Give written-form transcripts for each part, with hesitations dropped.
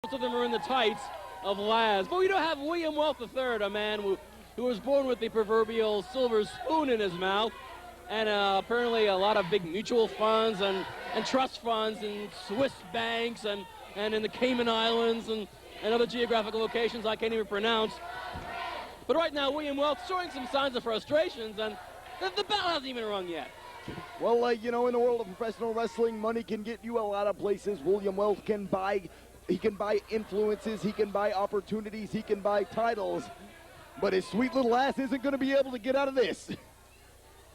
Most of them are in the tights of Lazz. But we don't have William Welth III, a man who was born with the proverbial silver spoon in his mouth. And apparently a lot of big mutual funds and trust funds and Swiss banks and in the Cayman Islands and other geographical locations I can't even pronounce. But right now, William Welth showing some signs of frustrations, and the bell hasn't even rung yet. Well, you know, in the world of professional wrestling, money can get you a lot of places. William Welth can buy influences, he can buy opportunities, he can buy titles. But his sweet little ass isn't going to be able to get out of this.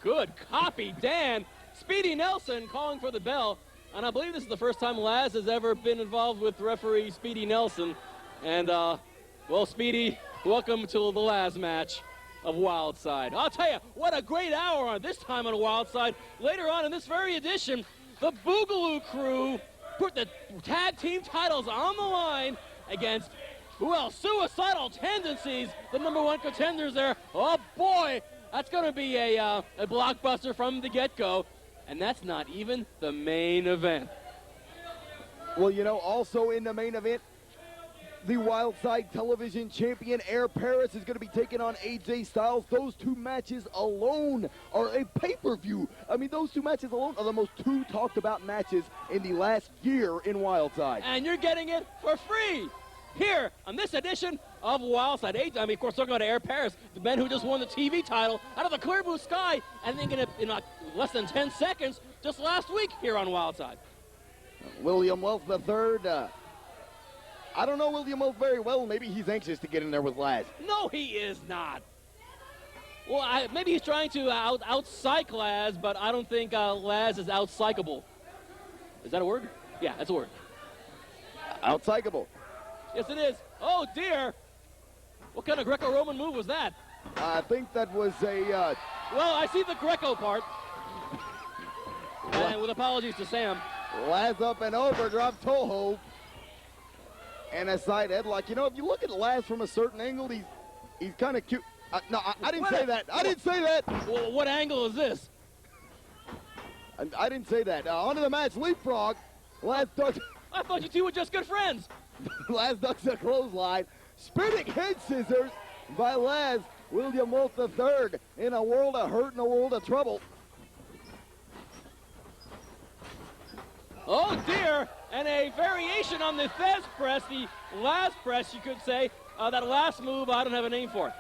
Good copy, Dan. Speedy Nelson calling for the bell. And I believe this is the first time Lazz has ever been involved with referee Speedy Nelson. And, well, Speedy, welcome to the Lazz match of Wildside. I'll tell you, what a great hour on this time on Wildside. Later on in this very edition, the Boogaloo crew put the tag team titles on the line against, who else? Suicidal Tendencies, the #1 contenders there. Oh, boy, that's going to be a blockbuster from the get-go. And that's not even the main event. Well, you know, also in the main event, the Wildside television champion Air Paris is going to be taking on AJ Styles. Those two matches alone are a pay-per-view. I mean, those two matches alone are the most two talked about matches in the last year in Wildside. And you're getting it for free here on this edition of Wildside. I mean, of course, talking about Air Paris, the man who just won the TV title out of the clear blue sky, and then in less than 10 seconds just last week here on Wildside. William Welth III, I don't know William Welth very well. Maybe he's anxious to get in there with Lazz. No, he is not. Well, maybe he's trying to out-psych Lazz, but I don't think Lazz is out-psychable. Is that a word? Yeah, that's a word. Out-psychable. Yes, it is. Oh, dear. What kind of Greco-Roman move was that? I think that was a... Well, I see the Greco part. And with apologies to Sam. Lazz up and over, drop toe hold. And a side headlock. You know, if you look at Lazz from a certain angle, he's kind of cute. No, I didn't say that. I didn't say that. Well, what angle is this? I didn't say that. On to the match, leapfrog. Lazz ducks. I thought you two were just good friends. Lazz ducks a clothesline. Spinning head scissors by Lazz. William Welth III in a world of hurt and a world of trouble. Oh, dear. And a variation on the Fez press, the Lazz press, you could say. That last move, I don't have a name for it.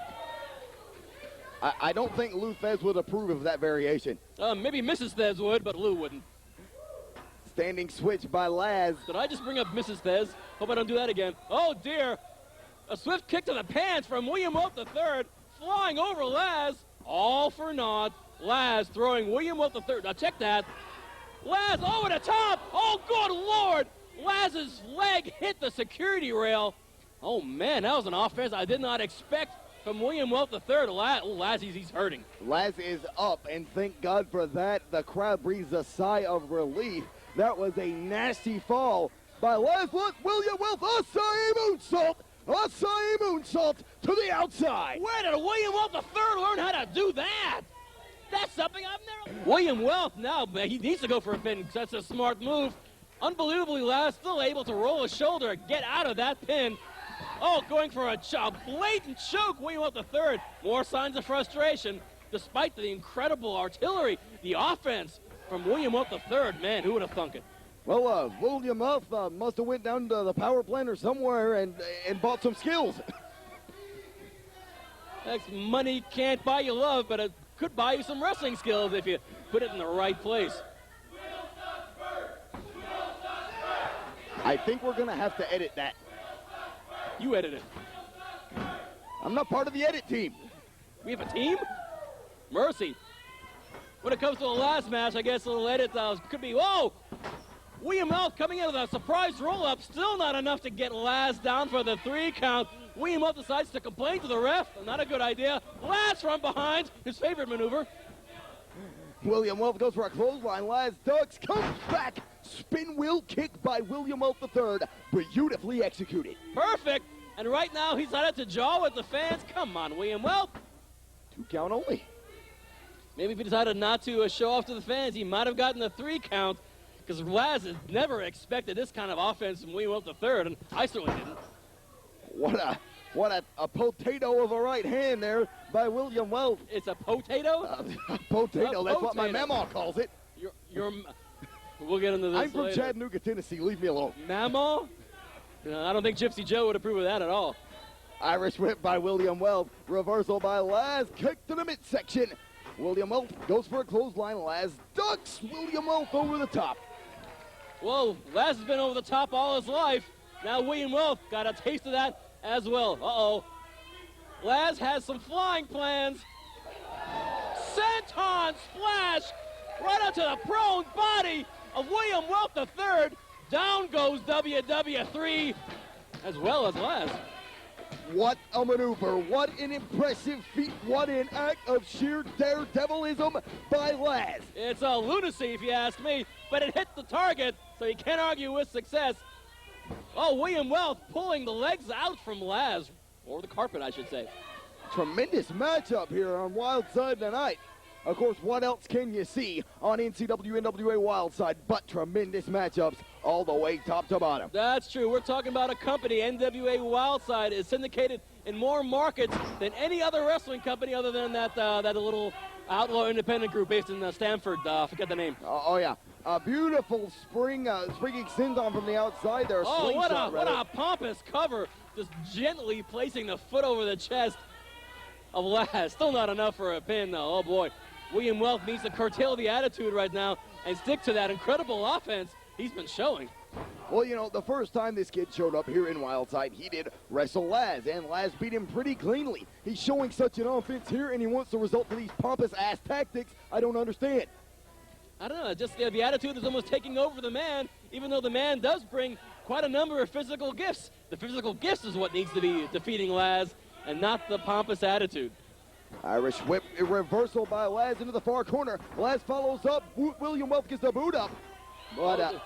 I don't think Lou Fez would approve of that variation. Maybe Mrs. Fez would, but Lou wouldn't. Standing switch by Lazz. Did I just bring up Mrs. Fez? Hope I don't do that again. Oh, dear. A swift kick to the pants from William Welth III, flying over Lazz. All for naught. Lazz throwing William Welth III. Now, check that. Lazz over the top. Oh, good Lord. Lazz's leg hit the security rail. Oh, man, that was an offense I did not expect from William Welth III. Lazz, he's hurting. Lazz is up, and thank God for that. The crowd breathes a sigh of relief. That was a nasty fall by Lazz. Look, William Welth, acai moonsault. Acai moonsault to the outside. Where did William Welth III learn how to do that? That's something I've never... William Welth now, he needs to go for a pin because that's a smart move. Unbelievably, Lazz still able to roll his shoulder, get out of that pin. Oh, going for a blatant choke, William Welth III. More signs of frustration, despite the incredible artillery, the offense from William Welth III. Man, who would have thunk it? Well, William Welth must have went down to the power plant or somewhere and bought some skills. That's money can't buy you love, but it could buy you some wrestling skills if you put it in the right place. I think we're going to have to edit that. You edit it. I'm not part of the edit team. We have a team? Mercy. When it comes to the last match, I guess a little edit could be, whoa! William Welth coming in with a surprise roll-up. Still not enough to get Lazz down for the 3 count. William Welth decides to complain to the ref. Not a good idea. Lazz from behind, his favorite maneuver. William Welth goes for a clothesline. Lazz ducks, comes back. Spin wheel kick by William Welth III. Beautifully executed. Perfect. And right now he's out to jaw with the fans. Come on, William Welth. 2 count only. Maybe if he decided not to show off to the fans, he might have gotten the 3 count. because Lazz has never expected this kind of offense from William Welth III, and I certainly didn't. What a potato of a right hand there by William Welth. It's a potato? Potato, that's what my mama calls it. We'll get into this I'm from later. Chattanooga, Tennessee. Leave me alone. Mama? No, I don't think Gypsy Joe would approve of that at all. Irish whip by William Welth. Reversal by Lazz. Kick to the midsection. William Welth goes for a clothesline. Lazz ducks William Welth over the top. Well, Lazz has been over the top all his life. Now William Welth got a taste of that as well. Uh-oh. Lazz has some flying plans. Senton splash right onto the prone body of William Welth III. Down goes WW3 as well as Lazz. What a maneuver. What an impressive feat. What an act of sheer daredevilism by Lazz. It's a lunacy if you ask me, but it hit the target, so you can't argue with success. Oh, William Welth pulling the legs out from Lazz, or the carpet, I should say. Tremendous matchup here on Wildside tonight. Of course, what else can you see on NWA Wildside but tremendous matchups all the way top to bottom? That's true. We're talking about a company, NWA Wildside, is syndicated in more markets than any other wrestling company other than that little outlaw independent group based in Stamford. I forget the name. Oh, yeah. A beautiful springing senton from the outside there. Oh, what a pompous cover. Just gently placing the foot over the chest of Lazz. Still not enough for a pin, though. Oh, boy. William Welth needs to curtail the attitude right now and stick to that incredible offense he's been showing. Well, you know, the first time this kid showed up here in Wildside, he did wrestle Lazz, and Lazz beat him pretty cleanly. He's showing such an offense here, and he wants to resort to these pompous-ass tactics. I don't understand. I don't know, just the attitude is almost taking over the man, even though the man does bring quite a number of physical gifts. The physical gifts is what needs to be defeating Lazz, and not the pompous attitude. Irish whip, a reversal by Lazz into the far corner. Lazz follows up. William Welth gets the boot up. But,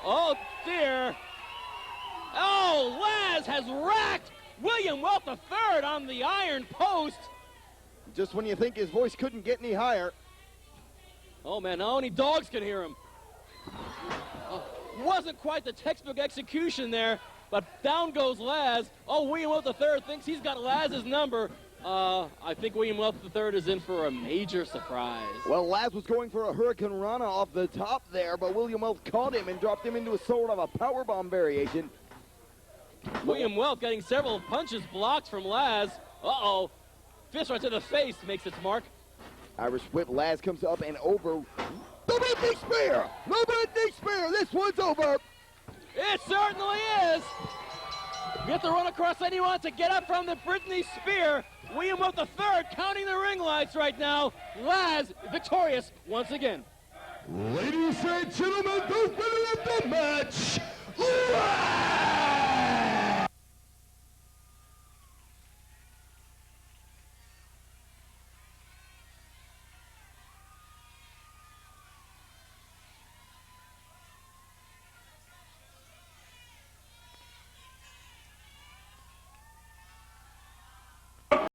oh, dear. Oh, Lazz has racked William Welth III on the iron post. Just when you think his voice couldn't get any higher. Oh, man, now only dogs can hear him. Wasn't quite the textbook execution there, but down goes Lazz. Oh, William Welth III thinks he's got Lazz's number. I think William Welth III is in for a major surprise. Well, Lazz was going for a Hurricane Rana off the top there, but William Welth caught him and dropped him into a sort of a powerbomb variation. William Welth getting several punches blocked from Lazz. Uh-oh. Fist right to the face makes its mark. Irish whip, Lazz comes up and over. The Britney Spear! The Britney Spear! This one's over! It certainly is! You have to run across anyone to get up from the Britney Spear. William Welth III counting the ring lights right now. Lazz victorious once again. Ladies and gentlemen, the winner of the match, Lazz!